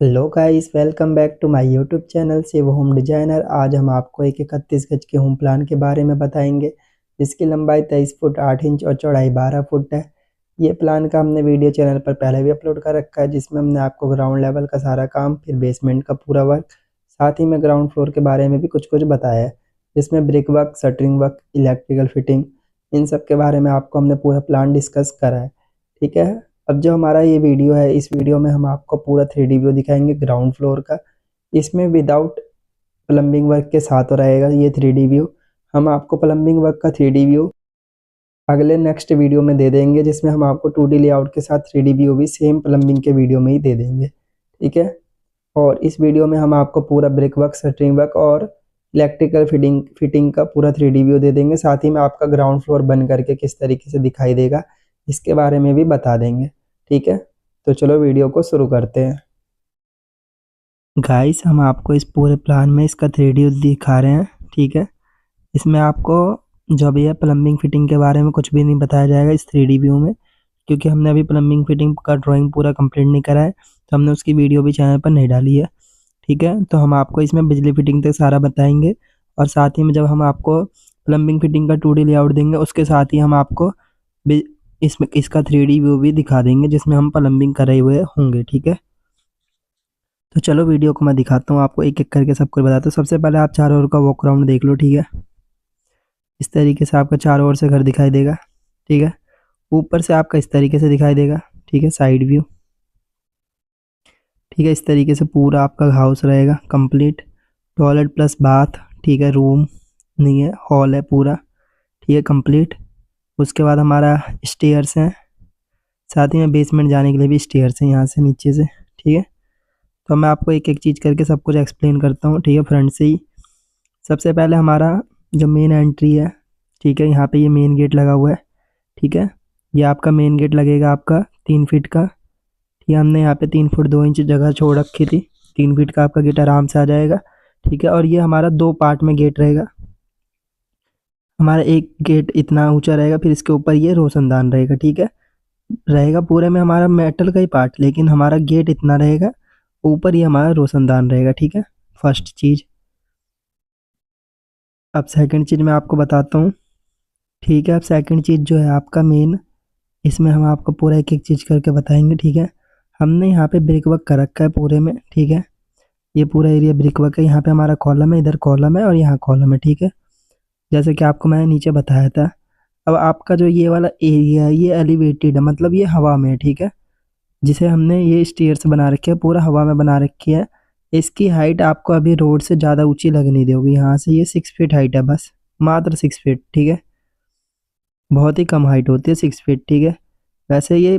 Hello guys, welcome back to my YouTube channel Shiv home designer. आज हम आपको एक 31 गज के होम प्लान के बारे में बताएंगे, जिसकी लंबाई 23 फुट 8 इंच और चौड़ाई 12 फुट है। ये प्लान का हमने वीडियो चैनल पर पहले भी अपलोड कर रखा है, जिसमें हमने आपको ग्राउंड लेवल का सारा काम, फिर बेसमेंट का पूरा वर्क, साथ ही में ग्राउंड फ्लोर के बारे में भी कुछ कुछ बताया है, जिसमें brick work, shuttering work, electrical fitting, इन सब के बारे में आपको हमने पूरा प्लान डिस्कस करा है। ठीक है। अब जो हमारा ये वीडियो है, इस वीडियो में हम आपको पूरा 3D व्यू दिखाएंगे ग्राउंड फ्लोर का। इसमें विदाउट प्लम्बिंग वर्क के साथ रहेगा ये 3D व्यू। हम आपको प्लम्बिंग वर्क का 3D व्यू अगले नेक्स्ट वीडियो में दे देंगे, जिसमें हम आपको 2D लेआउट के साथ 3D व्यू भी सेम प्लम्बिंग के वीडियो में ही दे देंगे। ठीक है। और इस वीडियो में हम आपको पूरा ब्रिक वर्क, शटरिंग वर्क और इलेक्ट्रिकल फिटिंग का पूरा 3D व्यू दे देंगे। साथ ही में आपका ग्राउंड फ्लोर बन करके किस तरीके से दिखाई देगा, इसके बारे में भी बता देंगे। ठीक है। तो चलो वीडियो को शुरू करते हैं। गाइस, हम आपको इस पूरे प्लान में इसका 3D दिखा रहे हैं। ठीक है। इसमें आपको जो भी है प्लम्बिंग फिटिंग के बारे में कुछ भी नहीं बताया जाएगा इस 3D व्यू में, क्योंकि हमने अभी प्लम्बिंग फिटिंग का ड्राइंग पूरा कंप्लीट नहीं करा है, तो हमने उसकी वीडियो भी चैनल पर नहीं डाली है। ठीक है। तो हम आपको इसमें बिजली फिटिंग तक सारा बताएंगे, और साथ ही में जब हम आपको प्लम्बिंग फिटिंग का 2D लेआउट देंगे, उसके साथ ही हम आपको इसमें इसका 3D व्यू भी दिखा देंगे, जिसमें हम प्लम्बिंग करे हुए होंगे। ठीक है। तो चलो वीडियो को मैं दिखाता हूँ आपको, एक एक करके सब कुछ बताता हूँ। सबसे पहले आप चारों ओर का वॉक राउंड देख लो। ठीक है। इस तरीके से आपका चारों ओर से घर दिखाई देगा। ठीक है। ऊपर से आपका इस तरीके से दिखाई देगा। ठीक है, साइड व्यू। ठीक है, इस तरीके से पूरा आपका हाउस रहेगा कंप्लीट। टॉयलेट प्लस बाथ, ठीक है, रूम नहीं है, हॉल है पूरा। ठीक है, कंप्लीट। उसके बाद हमारा स्टेयर्स हैं, साथ ही में बेसमेंट जाने के लिए भी स्टेयर्स हैं यहाँ से नीचे से। ठीक है। तो मैं आपको एक एक चीज़ करके सब कुछ एक्सप्लेन करता हूँ। ठीक है, फ्रंट से ही सबसे पहले हमारा जो मेन एंट्री है, ठीक है, यहाँ पे ये मेन गेट लगा हुआ है। ठीक है। ये आपका मेन गेट लगेगा आपका 3 फीट का। ठीक है, हमने यहाँ पे 3 फुट 2 इंच जगह छोड़ रखी थी। 3 फीट का आपका गेट आराम से आ जाएगा। ठीक है। और ये हमारा 2 पार्ट में गेट रहेगा। हमारा एक गेट इतना ऊंचा रहेगा, फिर इसके ऊपर ये रोशनदान रहेगा। ठीक है। रहेगा पूरे में हमारा मेटल का ही पार्ट, लेकिन हमारा गेट इतना रहेगा, ऊपर ही हमारा रोशनदान रहेगा। ठीक है, फर्स्ट चीज़। अब सेकंड चीज़ मैं आपको बताता हूँ। ठीक है। अब सेकंड चीज़ जो है आपका मेन, इसमें हम आपको पूरा एक एक चीज़ करके बताएंगे। ठीक है। हमने यहाँ पे ब्रिक वर्क कर रखा है पूरे में। ठीक है। ये पूरा एरिया ब्रिक वर्क है। यहाँ पे हमारा कॉलम है, इधर कॉलम है और यहाँ कॉलम है। ठीक है, जैसे कि आपको मैंने नीचे बताया था। अब आपका जो ये वाला एरिया है, ये एलिवेटेड है, मतलब ये हवा में है। ठीक है, जिसे हमने ये स्टेयर्स बना रखे है, पूरा हवा में बना रखी है। इसकी हाइट आपको अभी रोड से ज़्यादा ऊंची लग नहीं देगी। यहाँ से ये 6 फीट हाइट है, बस मात्र 6 फीट। ठीक है, बहुत ही कम हाइट होती है 6 फीट। ठीक है, वैसे ये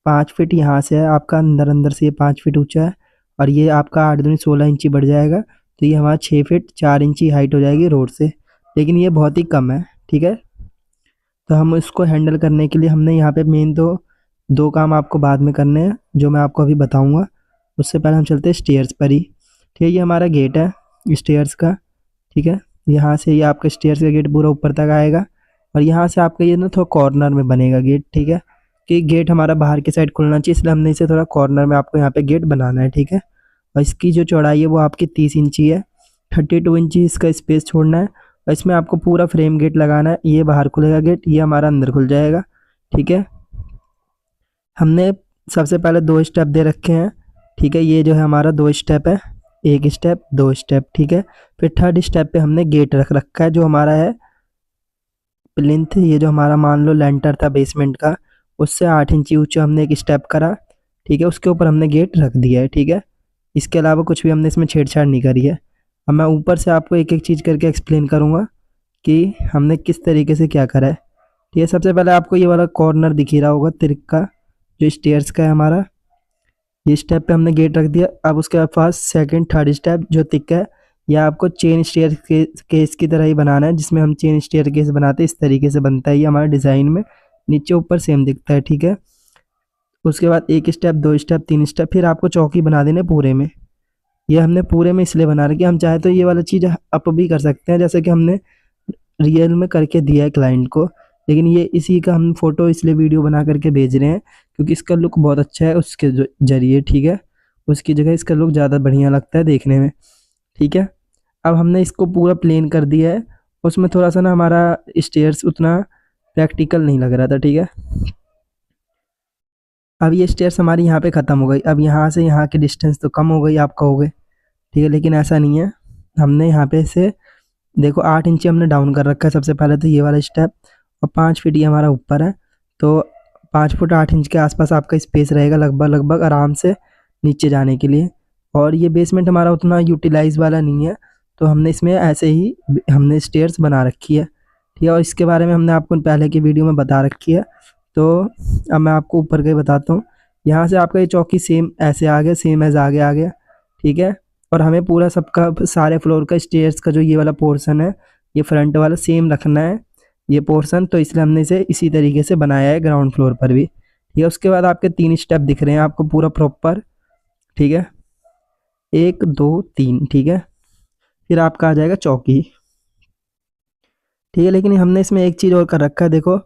5 फीट यहाँ से है आपका, अंदर अंदर से ये 5 फीट ऊंचा है, और ये आपका 8 दूनी 16 इंची बढ़ जाएगा, तो ये हमारा 6 फीट 4 इंची हाइट हो जाएगी रोड से। लेकिन ये बहुत ही कम है। ठीक है। तो हम इसको हैंडल करने के लिए हमने यहाँ पे मेन दो काम आपको बाद में करने हैं, जो मैं आपको अभी बताऊंगा। उससे पहले हम चलते हैं स्टेयर्स पर ही। ठीक है, ये हमारा गेट है स्टेयर्स का। ठीक है, यहाँ से ये आपका स्टेयर्स का गेट पूरा ऊपर तक आएगा, और यहाँ से आपका ये ना थोड़ा कॉर्नर में बनेगा गेट। ठीक है, कि गेट हमारा बाहर की साइड खुलना चाहिए, इसलिए हमने इसे थोड़ा कॉर्नर में आपको यहाँ पे गेट बनाना है। ठीक है, और इसकी जो चौड़ाई है वो आपकी 30 इंची है। 32 इंची इसका स्पेस छोड़ना है, और इसमें आपको पूरा फ्रेम गेट लगाना है। ये बाहर खुलेगा गेट, ये हमारा अंदर खुल जाएगा। ठीक है, हमने सबसे पहले 2 स्टेप दे रखे हैं। ठीक है, ये जो है हमारा 2 स्टेप है, 1 स्टेप 2 स्टेप। ठीक है, फिर थर्ड स्टेप पे हमने गेट रख रखा है, जो हमारा है प्लिंथ। ये जो हमारा मान लो लेंटर था बेसमेंट का, उससे 8 इंची ऊंचा हमने एक स्टेप करा। ठीक है, उसके ऊपर हमने गेट रख दिया है। ठीक है, इसके अलावा कुछ भी हमने इसमें छेड़छाड़ नहीं करी है। अब मैं ऊपर से आपको एक एक चीज़ करके एक्सप्लेन करूँगा कि हमने किस तरीके से क्या करा है। ठीक है, सबसे पहले आपको ये वाला कॉर्नर दिख ही रहा होगा तिरक का, जो स्टेयर्स का है हमारा। ये स्टेप पे हमने गेट रख दिया। अब उसके पास सेकंड थर्ड स्टेप जो तिक है, यह आपको चेन स्टेयर केस की तरह ही बनाना है, जिसमें हम चेन स्टेयर केस बनाते हैं। इस तरीके से बनता है ये हमारे डिज़ाइन में, नीचे ऊपर सेम दिखता है। ठीक है, उसके बाद 1 स्टेप 2 स्टेप 3 स्टेप, फिर आपको चौकी बना देने पूरे में। ये हमने पूरे में इसलिए बना रखी है, हम चाहे तो ये वाला चीज़ अप भी कर सकते हैं, जैसे कि हमने रियल में करके दिया है क्लाइंट को। लेकिन ये इसी का हम फोटो इसलिए वीडियो बना करके भेज रहे हैं, क्योंकि इसका लुक बहुत अच्छा है उसके जरिए। ठीक है, उसकी जगह इसका लुक ज़्यादा बढ़िया लगता है देखने में, ठीक है। अब हमने इसको पूरा प्लेन कर दिया है, उसमें थोड़ा सा ना हमारा स्टेयर्स उतना प्रैक्टिकल नहीं लग रहा था, ठीक है। अब ये स्टेयर्स हमारी यहाँ पे ख़त्म हो गई। अब यहाँ से यहाँ की डिस्टेंस तो कम हो गई आप कहोगे, ठीक है, लेकिन ऐसा नहीं है। हमने यहाँ पे से देखो 8 इंची हमने डाउन कर रखा है सबसे पहले तो ये वाला स्टेप, और 5 फीट ये हमारा ऊपर है, तो 5 फुट 8 इंच के आसपास आपका स्पेस रहेगा लगभग लगभग आराम से नीचे जाने के लिए। और ये बेसमेंट हमारा उतना यूटिलाइज वाला नहीं है, तो हमने इसमें ऐसे ही हमने स्टेयर्स बना रखी है, ठीक है। और इसके बारे में हमने आपको पहले की वीडियो में बता रखी है। तो अब मैं आपको ऊपर का ही बताता हूँ। यहाँ से आपका ये चौकी सेम ऐसे आ गया, सेम एज आगे आ गया, ठीक है। और हमें पूरा सबका सारे फ्लोर का स्टेयर्स का जो ये वाला पोर्शन है, ये फ्रंट वाला सेम रखना है ये पोर्शन, तो इसलिए हमने इसे इसी तरीके से बनाया है ग्राउंड फ्लोर पर भी, ठीक है। उसके बाद आपके 3 स्टेप दिख रहे हैं आपको पूरा प्रॉपर, ठीक है, 1 2 3, ठीक है। फिर आपका आ जाएगा चौकी, ठीक है। लेकिन हमने इसमें एक चीज़ और कर रखा है, देखो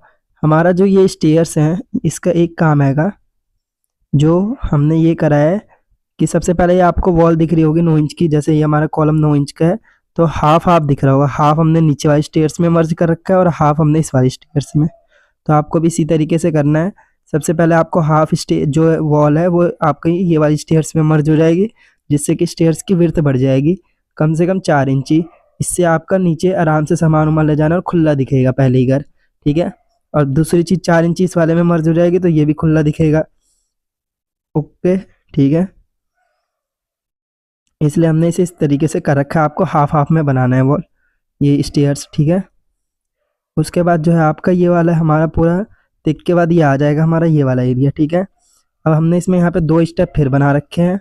हमारा जो ये स्टेयर्स हैं इसका एक काम हैगा जो हमने ये करा है कि सबसे पहले ये आपको वॉल दिख रही होगी 9 इंच की, जैसे ये हमारा कॉलम 9 इंच का है, तो हाफ हाफ दिख रहा होगा, हाफ हमने नीचे वाली स्टेयर्स में मर्ज कर रखा है और हाफ हमने इस वाली स्टेयर्स में। तो आपको भी इसी तरीके से करना है। सबसे पहले आपको हाफ स्टे जो वॉल है वो आपकी ये वाली स्टेयर्स में मर्ज हो जाएगी, जिससे कि स्टेयर्स की विड्थ बढ़ जाएगी कम से कम 4 इंची। इससे आपका नीचे आराम से सामान वामान ले जाना और खुला दिखेगा पहले ही घर, ठीक है। और दूसरी चीज़ 4 इंची इस वाले में मर्ज हो जाएगी, तो ये भी खुला दिखेगा, ओके, ठीक है। इसलिए हमने इसे इस तरीके से कर रखा है, आपको हाफ हाफ में बनाना है वॉल ये स्टेयर्स, ठीक है। उसके बाद जो है आपका ये वाला हमारा पूरा टिक के बाद ये आ जाएगा हमारा ये वाला एरिया, ठीक है। अब हमने इसमें यहाँ पे 2 स्टेप फिर बना रखे हैं,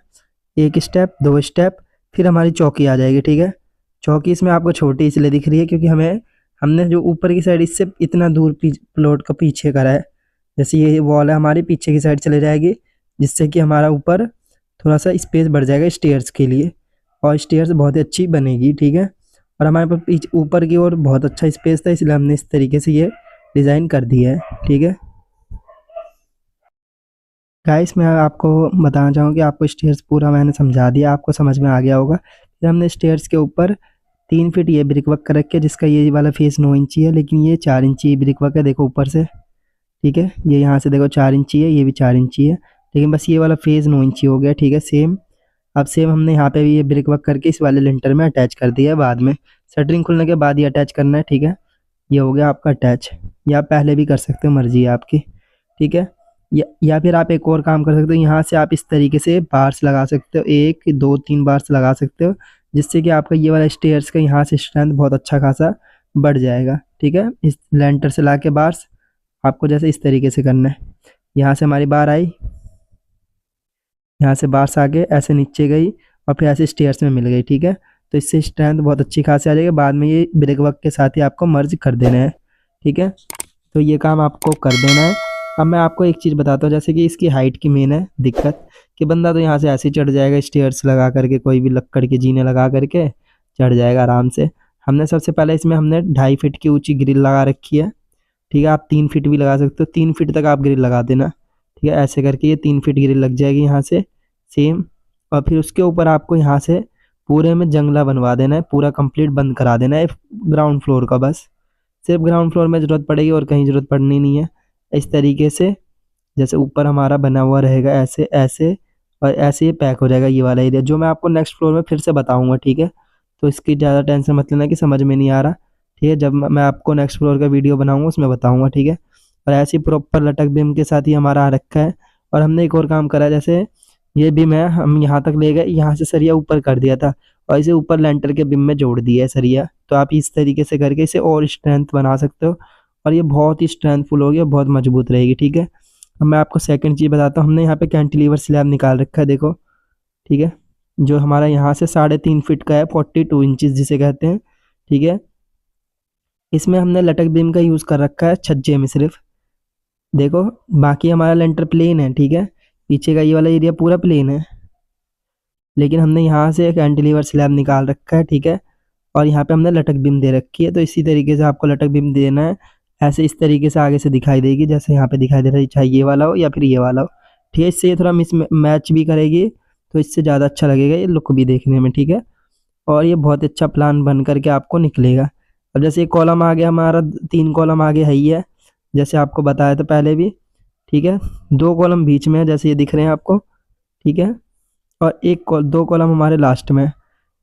1 स्टेप 2 स्टेप, फिर हमारी चौकी आ जाएगी, ठीक है। चौकी इसमें आपको छोटी इसलिए दिख रही है क्योंकि हमने जो ऊपर की साइड इससे इतना दूर प्लॉट का पीछे करा है, जैसे ये वॉल है हमारी पीछे की साइड चले जाएगी, जिससे कि हमारा ऊपर थोड़ा सा स्पेस बढ़ जाएगा स्टेयर्स के लिए, और स्टेयर्स बहुत ही अच्छी बनेगी, ठीक है। और हमारे पास ऊपर की ओर बहुत अच्छा स्पेस था, इसलिए हमने इस तरीके से ये डिज़ाइन कर दिया है, ठीक है। गाइस मैं आपको बताना चाहूँ कि आपको स्टेयर्स पूरा मैंने समझा दिया, आपको समझ में आ गया होगा। फिर हमने स्टेयर्स के ऊपर 3 फीट ये ब्रिक वर्क कर रखे है, जिसका ये वाला फेस 9 इंची है, लेकिन ये 4 इंची ब्रिक वर्क है, देखो ऊपर से, ठीक है। ये यहाँ से देखो 4 इंची है, ये भी 4 इंची है, लेकिन बस ये वाला फेस 9 इंची हो गया, ठीक है, सेम। अब सेम हमने यहाँ पे भी ये ब्रिक वर्क करके इस वाले लिंटर में अटैच कर दिया है, बाद में शटरिंग खुलने के बाद ये अटैच करना है, ठीक है। ये हो गया आपका अटैच, या आप पहले भी कर सकते हो, मर्जी है आपकी, ठीक है। या फिर आप एक और काम कर सकते हो, यहाँ से आप इस तरीके से बार्स लगा सकते हो, 1 2 3 बार्स लगा सकते हो, जिससे कि आपका ये वाला स्टेयर्स का यहाँ से स्ट्रेंथ बहुत अच्छा खासा बढ़ जाएगा, ठीक है। इस लेंटर से ला के बार्स आपको जैसे इस तरीके से करना है, यहाँ से हमारी बार आई, यहाँ से बार्स आगे ऐसे नीचे गई और फिर ऐसे स्टेयर्स में मिल गई, ठीक है। तो इससे स्ट्रेंथ बहुत अच्छी खासी आ जाएगी, बाद में ये ब्रेक वर्क के साथ ही आपको मर्ज कर देना है, ठीक है। तो ये काम आपको कर देना है। अब मैं आपको एक चीज़ बताता हूँ, जैसे कि इसकी हाइट की मेन है दिक्कत कि बंदा तो यहाँ से ऐसे ही चढ़ जाएगा, स्टेयर्स लगा करके कोई भी लक्कड़ के जीने लगा करके चढ़ जाएगा आराम से। हमने सबसे पहले इसमें हमने 2.5 फीट की ऊंची ग्रिल लगा रखी है, ठीक है। आप 3 फीट भी लगा सकते हो, 3 फीट तक आप ग्रिल लगा देना, ठीक है। ऐसे करके ये 3 फीट ग्रिल लग जाएगी यहाँ से सेम। और फिर उसके ऊपर आपको यहाँ से पूरे में जंगला बनवा देना है, पूरा कंप्लीट बंद करा देना है ग्राउंड फ्लोर का, बस सिर्फ ग्राउंड फ्लोर में ज़रूरत पड़ेगी और कहीं ज़रूरत पड़नी नहीं है। इस तरीके से जैसे ऊपर हमारा बना हुआ रहेगा ऐसे ऐसे, और ऐसे ही पैक हो जाएगा ये वाला एरिया, जो मैं आपको नेक्स्ट फ्लोर में फिर से बताऊंगा, ठीक है। तो इसकी ज़्यादा टेंशन मत लेना कि समझ में नहीं आ रहा, ठीक है। जब मैं आपको नेक्स्ट फ्लोर का वीडियो बनाऊंगा उसमें बताऊंगा, ठीक है। और ऐसे ही प्रॉपर लटक बीम के साथ ही हमारा आ रखा है। और हमने एक और काम करा है, जैसे ये बीम है हम यहाँ तक ले गए, यहाँ से सरिया ऊपर कर दिया था और इसे ऊपर लेंटर के बीम में जोड़ दिया है सरिया। तो आप इस तरीके से करके इसे और स्ट्रेंथ बना सकते हो, और ये बहुत ही स्ट्रेंथफुल होगी और बहुत मजबूत रहेगी, ठीक है। अब मैं आपको सेकंड चीज़ बताता हूँ, हमने यहाँ पे कैंटिलीवर स्लैब निकाल रखा है, देखो, ठीक है, जो हमारा यहाँ से 3.5 फीट का है, 42 इंचज़ जिसे कहते हैं, ठीक है। इसमें हमने लटक बीम का यूज़ कर रखा है छज्जे में सिर्फ, देखो, बाकी हमारा लेंटर प्लेन है, ठीक है। पीछे का ये वाला एरिया पूरा प्लेन है, लेकिन हमने यहाँ से कैंटिलीवर स्लैब निकाल रखा है, ठीक है। और यहाँ पे हमने लटक बीम दे रखी है, तो इसी तरीके से आपको लटक बीम देना है, ऐसे इस तरीके से आगे से दिखाई देगी, जैसे यहाँ पे दिखाई दे रहा है, चाहे ये वाला हो या फिर ये वाला हो, ठीक है। इससे ये थोड़ा मिस मैच भी करेगी तो इससे ज़्यादा अच्छा लगेगा ये लुक भी देखने में, ठीक है। और ये बहुत अच्छा प्लान बन करके आपको निकलेगा। अब जैसे ये कॉलम आ गया हमारा, 3 कॉलम आगे है ही है, जैसे आपको बताया था पहले भी, ठीक है। 2 कॉलम बीच में है जैसे ये दिख रहे हैं आपको, ठीक है। और 2 कॉलम हमारे लास्ट में है।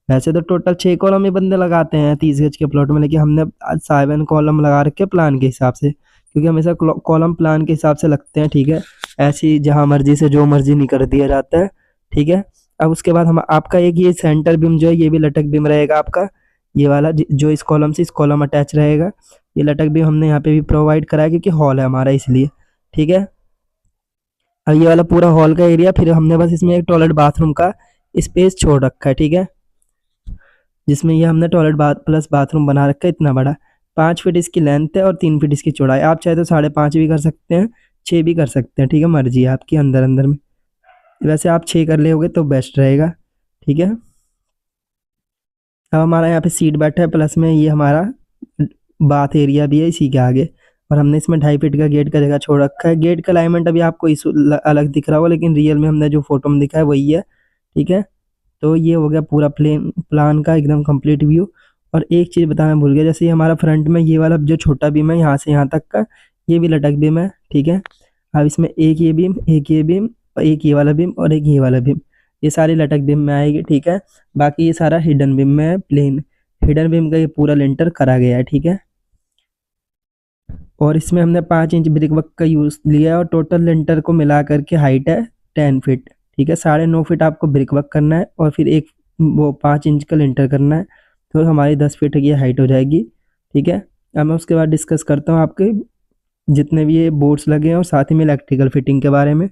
वैसे तो टोटल 6 कॉलम ही बंदे लगाते हैं 30 गज के प्लॉट में, लेकिन हमने आज 7 कॉलम लगा रखे प्लान के हिसाब से, क्योंकि हमेशा कॉलम प्लान के हिसाब से लगते हैं, ठीक है। ऐसे ही जहाँ मर्जी से जो मर्जी नहीं कर दिया जाता है, ठीक है। अब उसके बाद हम आपका एक ये सेंटर बीम जो है ये भी लटक बीम रहेगा आपका, ये वाला जो इस कॉलम से इस कॉलम अटैच रहेगा। ये लटक बीम हमने यहाँ पे भी प्रोवाइड करा है क्योंकि हॉल है हमारा इसलिए, ठीक है। अब ये वाला पूरा हॉल का एरिया, फिर हमने बस इसमें एक टॉयलेट बाथरूम का स्पेस छोड़ रखा है, ठीक है, जिसमें ये हमने टॉयलेट प्लस बाथरूम बना रखा है इतना बड़ा। 5 फीट इसकी लेंथ है और 3 फीट इसकी चौड़ाई। आप चाहे तो 5.5 भी कर सकते हैं, 6 भी कर सकते हैं, ठीक है, मर्जी है आपकी अंदर अंदर में। वैसे आप 6 कर लोगे तो बेस्ट रहेगा, ठीक है। अब हमारा यहाँ पे सीट बैठा है, प्लस में ये हमारा बाथ एरिया भी है इसी के आगे। और हमने इसमें 2.5 फीट का गेट का जगह छोड़ रखा है। गेट का अलाइनमेंट अभी आपको इस अलग दिख रहा होगा, लेकिन रियल में हमने जो फोटो में दिखा है वही है, ठीक है। तो ये हो गया पूरा प्लान का एकदम कंप्लीट व्यू। और एक चीज़ बताना भूल गया, जैसे ये हमारा फ्रंट में ये वाला जो छोटा बीम है यहाँ से यहाँ तक का, ये भी लटक बीम है, ठीक है। अब इसमें एक ये बीम, एक ये बीम, और एक ये वाला बीम, और एक ये वाला बीम, ये सारी लटक बीम में आएगी, ठीक है। बाकी ये सारा हिडन बीम में है, प्लेन हिडन बीम का ये पूरा लिंटर करा गया है, ठीक है। और इसमें हमने 5 इंच ब्रिक वर्क का यूज़ लिया है और टोटल लिंटर को मिला करके हाइट है 10 फीट, ठीक है। 9.5 फीट आपको ब्रिक वर्क करना है और फिर एक वो 5 इंच का लिंटर करना है, तो हमारी 10 फीट की हाइट हो जाएगी, ठीक है। अब मैं उसके बाद डिस्कस करता हूँ आपके जितने भी ये बोर्ड्स लगे हैं और साथ ही में इलेक्ट्रिकल फिटिंग के बारे में,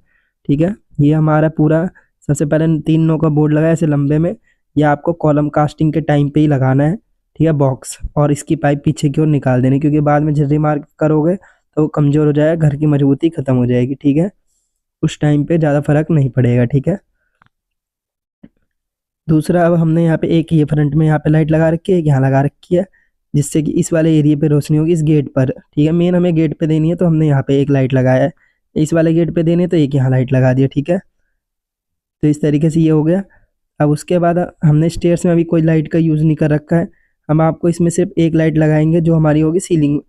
ठीक है। ये हमारा पूरा सबसे पहले 3 नो का बोर्ड लगा है ऐसे लंबे में, ये आपको कॉलम कास्टिंग के टाइम पे ही लगाना है, ठीक है, बॉक्स। और इसकी पाइप पीछे की ओर निकाल देनी, क्योंकि बाद में झर्री मार करोगे तो वो कमज़ोर हो जाएगा, घर की मजबूती ख़त्म हो जाएगी, ठीक है। उस टाइम पे ज़्यादा फर्क नहीं पड़ेगा, ठीक है। दूसरा, अब हमने यहाँ पे एक ये फ्रंट में यहाँ पे लाइट लगा रखी है, एक यहाँ लगा रखी है, जिससे कि इस वाले एरिया पे रोशनी होगी इस गेट पर, ठीक है। मेन हमें गेट पे देनी है तो हमने यहाँ पे एक लाइट लगाया है, इस वाले गेट पे देनी है तो एक यहाँ लाइट लगा दिया, ठीक है। तो इस तरीके से ये हो गया। अब उसके बाद हमने स्टेयर्स में अभी कोई लाइट का यूज़ नहीं कर रखा है, हम आपको इसमें सिर्फ एक लाइट लगाएंगे जो हमारी होगी सीलिंग,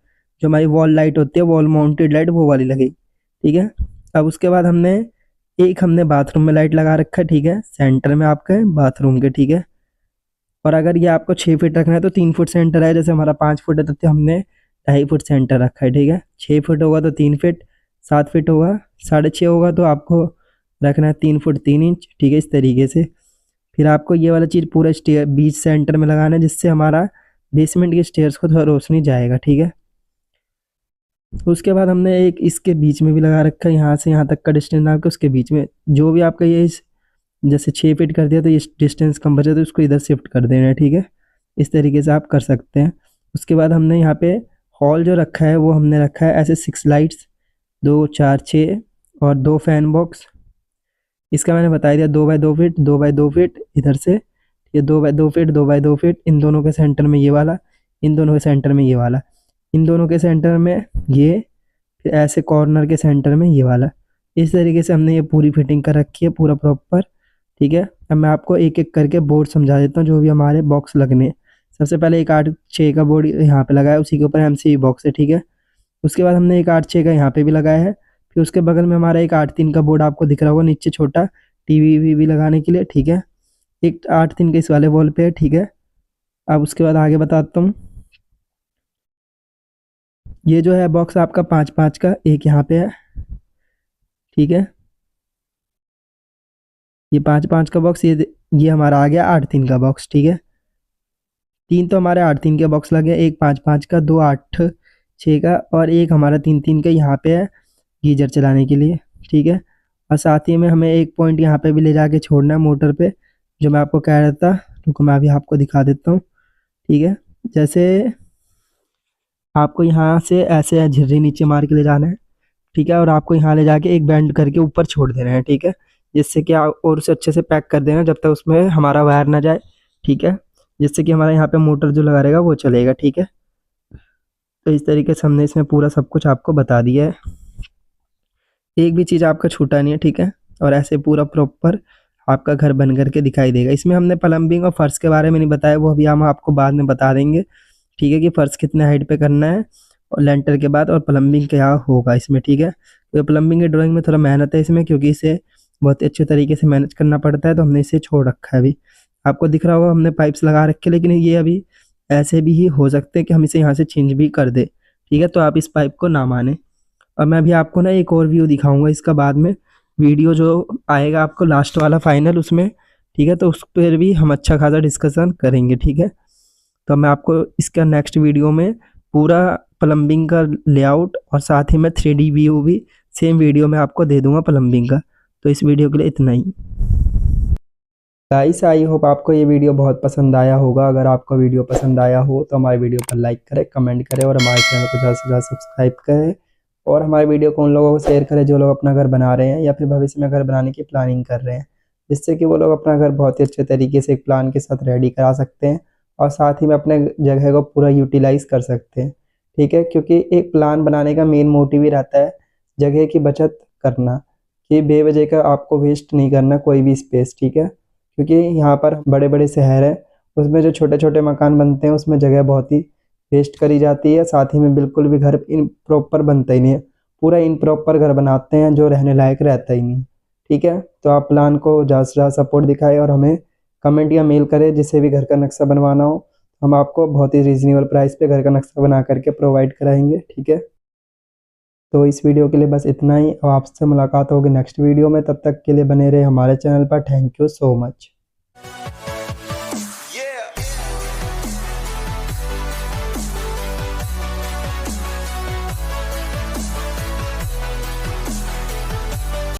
जो हमारी वॉल लाइट होती है, वॉल माउंटेड लाइट, वो वाली लगेगी, ठीक है। अब उसके बाद हमने बाथरूम में लाइट लगा रखा है, ठीक है, सेंटर में आपका बाथरूम के, ठीक है। और अगर ये आपको 6 फीट रखना है तो 3 फुट सेंटर है, जैसे हमारा 5 फुट है तो हमने 2.5 फुट सेंटर रखा है, ठीक है। 6 फुट होगा तो 3 फीट, 7 फीट होगा 6.5 होगा तो आपको रखना है 3 फुट 3 इंच, ठीक है, इस तरीके से। फिर आपको ये वाला चीज़ पूरा स्टेयर बीच सेंटर में लगाना है, जिससे हमारा बेसमेंट के स्टेयर्स को थोड़ा रोशनी जाएगा, ठीक है। उसके बाद हमने एक इसके बीच में भी लगा रखा है, यहाँ से यहाँ तक का डिस्टेंस आपका उसके बीच में, जो भी आपका ये जैसे 6 फीट कर दिया तो ये डिस्टेंस कम बचे तो उसको इधर शिफ्ट कर देना है, ठीक है। इस तरीके से आप कर सकते हैं। उसके बाद हमने यहाँ पे हॉल जो रखा है वो हमने रखा है ऐसे 6 लाइट्स, 2 4 6 और 2 फैन बॉक्स। इसका मैंने बता दिया 2 बाई 2 फीट, 2 बाई 2 फीट इधर से, ये 2 बाई 2 फीट, 2 बाई 2 फीट, इन दोनों के सेंटर में ये वाला, इन दोनों के सेंटर में ये वाला, इन दोनों के सेंटर में ये, फिर ऐसे कॉर्नर के सेंटर में ये वाला। इस तरीके से हमने ये पूरी फिटिंग कर रखी है पूरा प्रॉपर, ठीक है। अब मैं आपको एक एक करके बोर्ड समझा देता हूँ जो भी हमारे बॉक्स लगने हैं। सबसे पहले एक 8/6 का बोर्ड यहाँ पे लगाया, उसी के ऊपर MCB बॉक्स है, ठीक है। उसके बाद हमने एक 8/6 का यहाँ पे भी लगाया है। फिर उसके बगल में हमारा एक 8/3 का बोर्ड आपको दिख रहा होगा नीचे छोटा, टीवी वीवी लगाने के लिए, ठीक है। एक 8/3 का इस वाले वॉल पे है, ठीक है। अब उसके बाद आगे बताता हूँ। ये जो है बॉक्स आपका 5/5 का एक यहाँ पे है, ठीक है। ये 5/5 का बॉक्स, ये हमारा आ गया 8/3 का बॉक्स, ठीक है। 3 तो हमारे 8/3 के बॉक्स लगे, एक 5/5 का, 2 8/6 का, और एक हमारा 3/3 का यहाँ पे है गीजर चलाने के लिए, ठीक है। और साथ ही में हमें एक पॉइंट यहाँ पे भी ले जाके छोड़ना है मोटर पे, जो मैं आपको कह रहा था, रुको मैं अभी आपको दिखा देता हूँ, ठीक है। जैसे आपको यहाँ से ऐसे झिर्री नीचे मार के ले जाना है, ठीक है, और आपको यहाँ ले जाके एक बैंड करके ऊपर छोड़ देना है, ठीक है, जिससे कि आप और उसे अच्छे से पैक कर देना जब तक उसमें हमारा वायर ना जाए, ठीक है, जिससे कि हमारे यहाँ पे मोटर जो लगा रहेगा वो चलेगा, ठीक है। तो इस तरीके से हमने इसमें पूरा सब कुछ आपको बता दिया है, एक भी चीज़ आपका छूटा नहीं है, ठीक है। और ऐसे पूरा प्रॉपर आपका घर बन करके दिखाई देगा। इसमें हमने प्लम्बिंग और फर्श के बारे में नहीं बताया, वो अभी हम आपको बाद में बता देंगे, ठीक है, कि फर्श कितने हाइट पे करना है और लेंटर के बाद, और प्लम्बिंग क्या होगा इसमें, ठीक है। तो प्लम्बिंग की ड्राइंग में थोड़ा मेहनत है इसमें, क्योंकि इसे बहुत ही अच्छे तरीके से मैनेज करना पड़ता है, तो हमने इसे छोड़ रखा है अभी। आपको दिख रहा होगा हमने पाइप्स लगा रखे, लेकिन ये अभी ऐसे भी ही हो सकते हैं कि हम इसे यहाँ से चेंज भी कर दे, ठीक है। तो आप इस पाइप को ना माने। और मैं अभी आपको ना एक और व्यू दिखाऊंगा इसका बाद में, वीडियो जो आएगा आपको लास्ट वाला फाइनल उसमें, ठीक है। तो उस पर भी हम अच्छा खासा डिस्कशन करेंगे, ठीक है। तो मैं आपको इसका नेक्स्ट वीडियो में पूरा प्लम्बिंग का लेआउट और साथ ही में 3D व्यू भी सेम वीडियो में आपको दे दूंगा प्लम्बिंग का। तो इस वीडियो के लिए इतना ही। गाइस, आई होप आपको ये वीडियो बहुत पसंद आया होगा। अगर आपको वीडियो पसंद आया हो तो हमारे वीडियो पर लाइक करें, कमेंट करें और हमारे चैनल को ज़्यादा से ज़्यादा सब्सक्राइब करें। और हमारे वीडियो को उन लोगों को शेयर करें जो लोग अपना घर बना रहे हैं या फिर भविष्य में घर बनाने की प्लानिंग कर रहे हैं, जिससे कि वो लोग अपना घर बहुत ही अच्छे तरीके से एक प्लान के साथ रेडी करा सकते हैं और साथ ही में अपने जगह को पूरा यूटिलाइज कर सकते हैं, ठीक है। क्योंकि एक प्लान बनाने का मेन मोटिव ही रहता है जगह की बचत करना, कि बेवजह का आपको वेस्ट नहीं करना कोई भी स्पेस, ठीक है। क्योंकि यहाँ पर बड़े बड़े शहर हैं, उसमें जो छोटे छोटे मकान बनते हैं उसमें जगह बहुत ही वेस्ट करी जाती है, साथ ही में बिल्कुल भी घर इन प्रॉपर बनता ही नहीं है, पूरा इन प्रॉपर घर बनाते हैं जो रहने लायक रहता ही नहीं, ठीक है। तो आप प्लान को ज़्यादा से ज़्यादा सपोर्ट दिखाएं और हमें कमेंट या मेल करें, जिसे भी घर का नक्शा बनवाना हो हम आपको बहुत ही रीजनेबल प्राइस पे घर का नक्शा बना करके प्रोवाइड कराएंगे, ठीक है। तो इस वीडियो के लिए बस इतना ही, और आपसे मुलाकात होगी नेक्स्ट वीडियो में। तब तक के लिए बने रहे हमारे चैनल पर। Thank you so much.